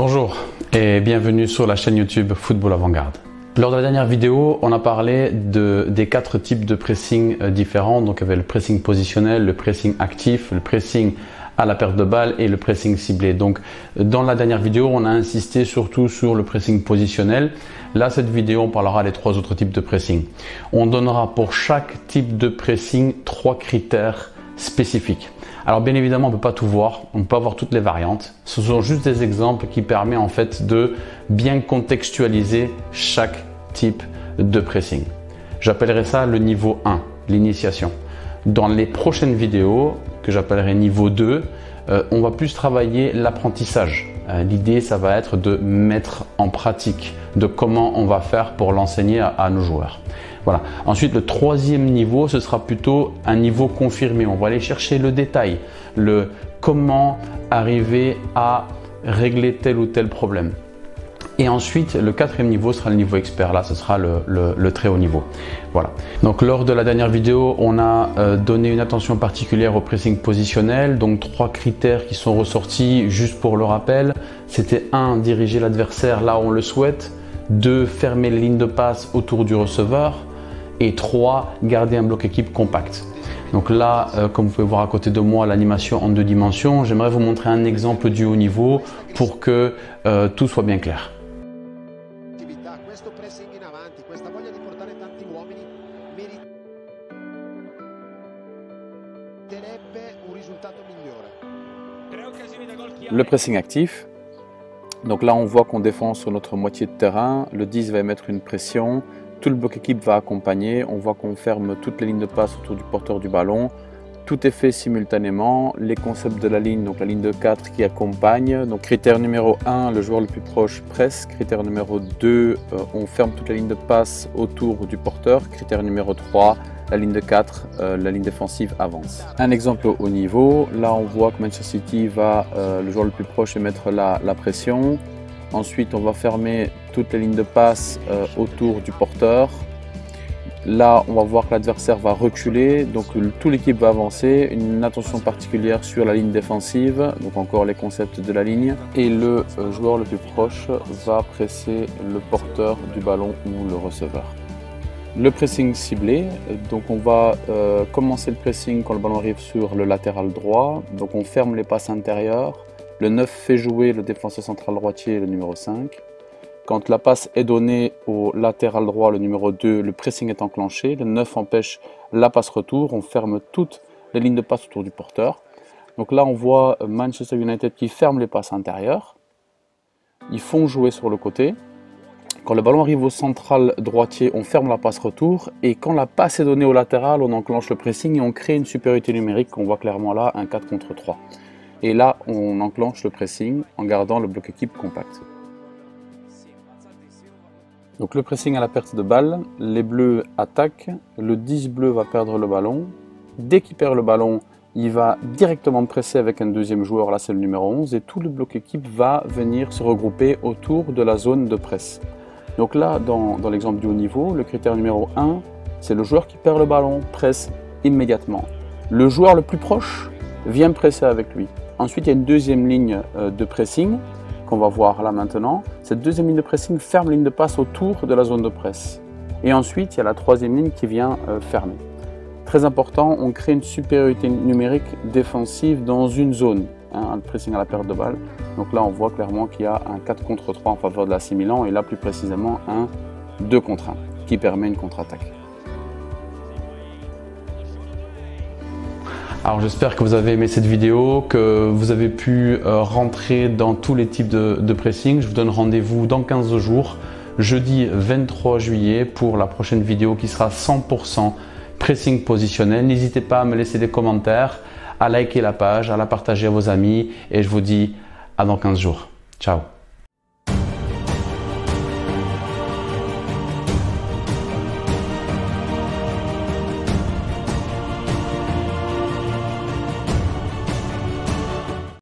Bonjour et bienvenue sur la chaîne YouTube Football Avant-Garde. Lors de la dernière vidéo, on a parlé des 4 types de pressing différents. Donc il y avait le pressing positionnel, le pressing actif, le pressing à la perte de balle et le pressing ciblé. Donc dans la dernière vidéo, on a insisté surtout sur le pressing positionnel. Là, cette vidéo, on parlera des 3 autres types de pressing. On donnera pour chaque type de pressing 3 critères spécifiques. Alors bien évidemment, on ne peut pas tout voir, on ne peut pas voir toutes les variantes. Ce sont juste des exemples qui permettent en fait de bien contextualiser chaque type de pressing. J'appellerai ça le niveau 1, l'initiation. Dans les prochaines vidéos, que j'appellerai niveau 2, on va plus travailler l'apprentissage. L'idée, ça va être de mettre en pratique, de comment on va faire pour l'enseigner à nos joueurs. Voilà. Ensuite, le 3e niveau, ce sera plutôt un niveau confirmé. On va aller chercher le détail, le comment arriver à régler tel ou tel problème. Et ensuite, le 4e niveau sera le niveau expert. Là, ce sera le très haut niveau. Voilà. Donc, lors de la dernière vidéo, on a donné une attention particulière au pressing positionnel. Donc, 3 critères qui sont ressortis, juste pour le rappel. C'était 1, diriger l'adversaire là où on le souhaite. 2, fermer les lignes de passe autour du receveur. Et 3, garder un bloc équipe compact. Donc là, comme vous pouvez voir à côté de moi, l'animation en 2 dimensions. J'aimerais vous montrer un exemple du haut niveau pour que tout soit bien clair. Le pressing actif. Donc là, on voit qu'on défend sur notre moitié de terrain. Le 10 va émettre une pression. Tout le bloc équipe va accompagner. On voit qu'on ferme toutes les lignes de passe autour du porteur du ballon. Tout est fait simultanément. Les concepts de la ligne, donc la ligne de 4 qui accompagne. Donc critère numéro 1, le joueur le plus proche presse. Critère numéro 2, on ferme toute la ligne de passe autour du porteur. Critère numéro 3, la ligne de 4, la ligne défensive avance. Un exemple au niveau, là on voit que Manchester City va, le joueur le plus proche, émettre la pression. Ensuite, on va fermer toutes les lignes de passe autour du porteur. Là, on va voir que l'adversaire va reculer, donc toute l'équipe va avancer. Une attention particulière sur la ligne défensive, donc encore les concepts de la ligne. Et le joueur le plus proche va presser le porteur du ballon ou le receveur. Le pressing ciblé, donc on va commencer le pressing quand le ballon arrive sur le latéral droit. Donc on ferme les passes intérieures. Le 9 fait jouer le défenseur central droitier, le numéro 5. Quand la passe est donnée au latéral droit, le numéro 2, le pressing est enclenché. Le 9 empêche la passe retour. On ferme toutes les lignes de passe autour du porteur. Donc là, on voit Manchester United qui ferme les passes intérieures. Ils font jouer sur le côté. Quand le ballon arrive au central droitier, on ferme la passe retour. Et quand la passe est donnée au latéral, on enclenche le pressing et on crée une supériorité numérique qu'on voit clairement là, un 4 contre 3. Et là, on enclenche le pressing en gardant le bloc équipe compact. Donc le pressing à la perte de balle, les bleus attaquent, le 10 bleu va perdre le ballon. Dès qu'il perd le ballon, il va directement presser avec un 2e joueur, là c'est le numéro 11, et tout le bloc équipe va venir se regrouper autour de la zone de presse. Donc là, dans l'exemple du haut niveau, le critère numéro 1, c'est le joueur qui perd le ballon, presse immédiatement. Le joueur le plus proche vient presser avec lui. Ensuite, il y a une 2e ligne de pressing qu'on va voir là maintenant. Cette 2e ligne de pressing ferme la ligne de passe autour de la zone de presse. Et ensuite, il y a la 3e ligne qui vient fermer. Très important, on crée une supériorité numérique défensive dans une zone, le pressing à la perte de balle. Donc là, on voit clairement qu'il y a un 4 contre 3 en faveur de l'AC Milan et là, plus précisément, un 2 contre 1 qui permet une contre-attaque. Alors j'espère que vous avez aimé cette vidéo, que vous avez pu rentrer dans tous les types de pressing. Je vous donne rendez-vous dans 15 jours, jeudi 23 juillet pour la prochaine vidéo qui sera 100% pressing positionnel. N'hésitez pas à me laisser des commentaires, à liker la page, à la partager à vos amis et je vous dis à dans 15 jours. Ciao.